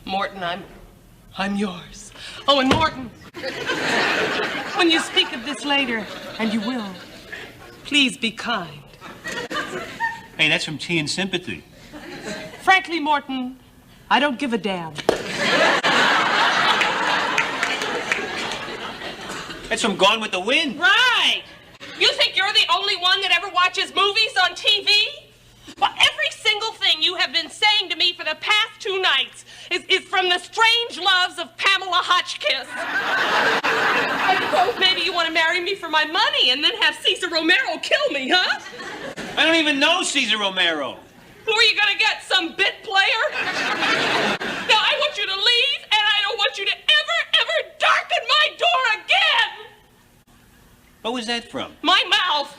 Morton, I'm yours. Oh, and Morton, when you speak of this later, and you will, please be kind. Hey, that's from Tea and Sympathy. Frankly, Morton, I don't give a damn. That's from Gone with the Wind. Right. You think you're the only one that ever watches movies on TV? Well, every single thing you have been saying to me for the past 2 nights is from the strange loves of Pamela Hotchkiss. I suppose maybe you want to marry me for my money and then have Cesar Romero kill me, huh? I don't even know Cesar Romero. Who are you going to get, some bit player? Now, I want you to leave, and I don't want you to ever darken my door again! What was that from? My mouth.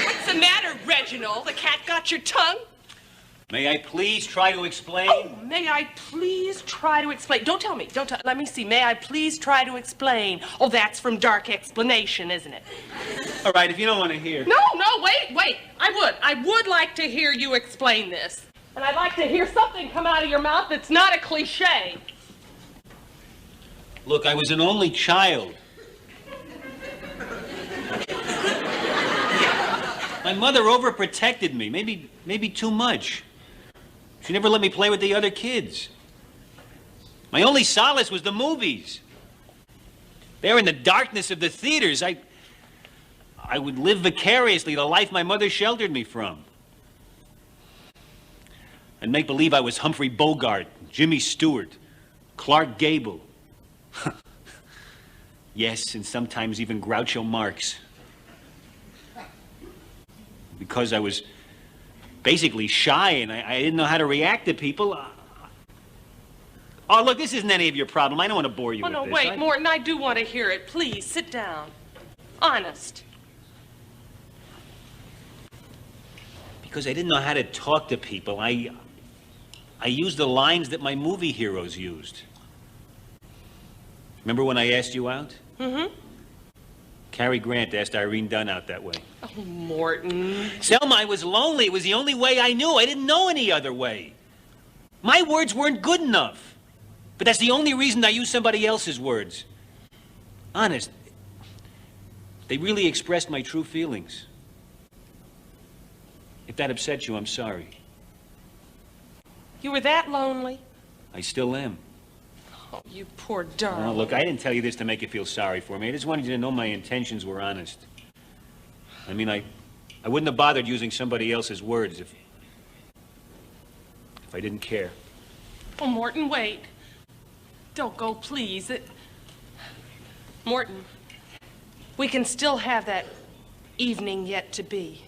What's the matter, Reginald? The cat got your tongue? May I please try to explain? Oh, may I please try to explain? Don't tell me. Let me see. May I please try to explain? Oh, that's from Dark Explanation, isn't it? All right, if you don't want to hear. No, wait. I would like to hear you explain this. And I'd like to hear something come out of your mouth that's not a cliche. Look, I was an only child. My mother overprotected me, maybe too much. She never let me play with the other kids. My only solace was the movies. There in the darkness of the theaters, I would live vicariously the life my mother sheltered me from. I'd make believe I was Humphrey Bogart, Jimmy Stewart, Clark Gable. Yes, and sometimes even Groucho Marx. Because I was basically shy and I didn't know how to react to people. Oh, look, this isn't any of your problem. I don't want to bore you with this. Oh, no, wait, Morton, I do want to hear it. Please, sit down. Honest. Because I didn't know how to talk to people. I used the lines that my movie heroes used. Remember when I asked you out? Mm-hmm. Cary Grant asked Irene Dunn out that way. Oh, Morton. Selma, I was lonely. It was the only way I knew. I didn't know any other way. My words weren't good enough. But that's the only reason I used somebody else's words. Honest. They really expressed my true feelings. If that upset you, I'm sorry. You were that lonely? I still am. Oh, you poor darling. Oh, look, I didn't tell you this to make you feel sorry for me. I just wanted you to know my intentions were honest. I mean, I wouldn't have bothered using somebody else's words if I didn't care. Oh, Morton, wait. Don't go, please. Morton, we can still have that evening yet to be.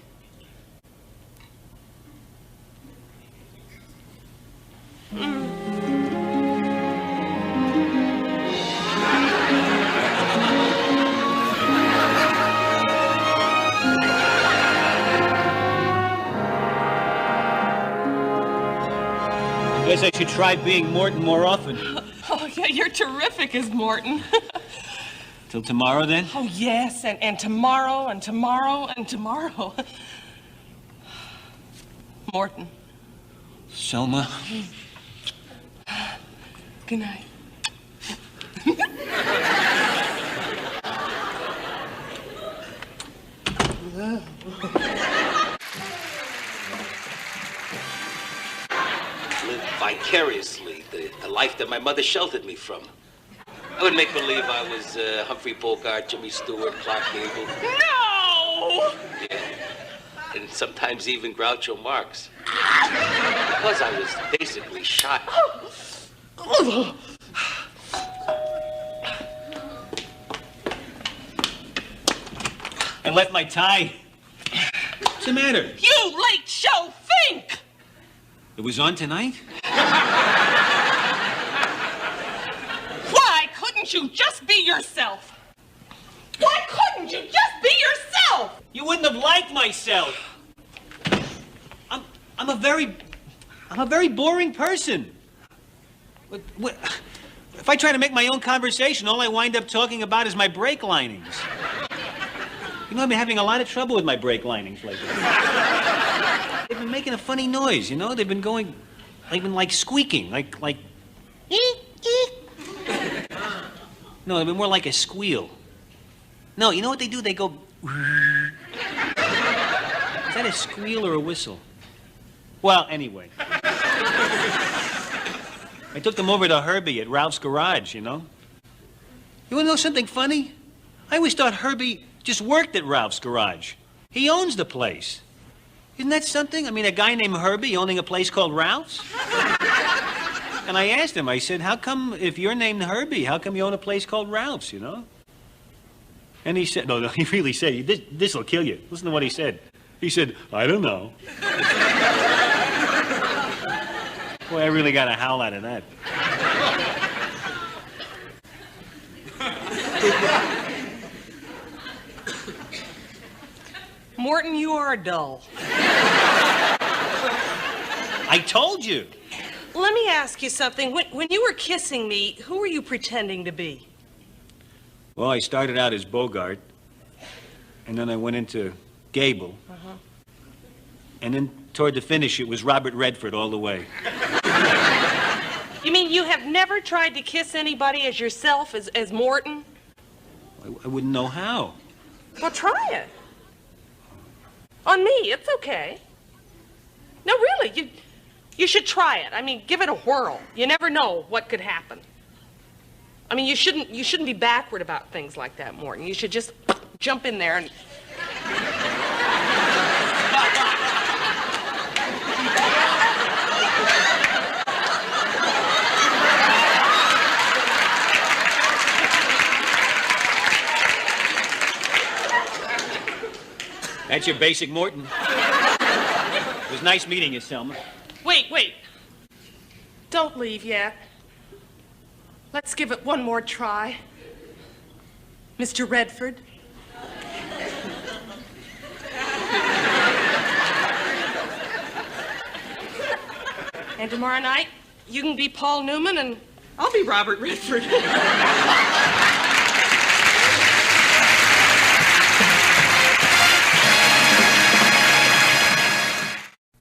Guess I should try being Morton more often. Oh, yeah, you're terrific as Morton. Till tomorrow, then? Oh, yes, and tomorrow, and tomorrow, and tomorrow. Morton. Selma. Good night. Live vicariously the life that my mother sheltered me from. I would make believe I was Humphrey Bogart, Jimmy Stewart, Clark Gable. No! Yeah. And sometimes even Groucho Marx. Because I was basically shy. I left my tie. What's the matter? You late show think! It was on tonight? Why couldn't you just be yourself? Why couldn't you just be yourself? You wouldn't have liked myself. I'm a very boring person. If I try to make my own conversation, all I wind up talking about is my brake linings. You know, I've been having a lot of trouble with my brake linings lately. They've been making a funny noise, you know? They've been going even like squeaking, like, eek, eek. No, it'd be more like a squeal. No, you know what they do? They go, is that a squeal or a whistle? Well, anyway. I took them over to Herbie at Ralph's Garage, you know? You want to know something funny? I always thought Herbie just worked at Ralph's Garage. He owns the place. Isn't that something? I mean, a guy named Herbie owning a place called Ralph's? And I asked him, I said, how come, if you're named Herbie, how come you own a place called Ralph's, you know? And he said, no, he really said, this'll kill you. Listen to what he said. He said, I don't know. Boy, I really got a howl out of that. Morton, you are dull. I told you. Let me ask you something. When you were kissing me, who were you pretending to be? Well, I started out as Bogart, and then I went into Gable. And then toward the finish, it was Robert Redford all the way. You mean you have never tried to kiss anybody as yourself, as Morton? I wouldn't know how. Well, try it. On me, it's okay. No, really, you should try it. I mean, give it a whirl. You never know what could happen. I mean, you shouldn't be backward about things like that, Morton. You should just jump in there and... That's your basic Morton. It was nice meeting you, Selma. Wait. Don't leave yet. Let's give it one more try. Mr. Redford. And tomorrow night, you can be Paul Newman and I'll be Robert Redford.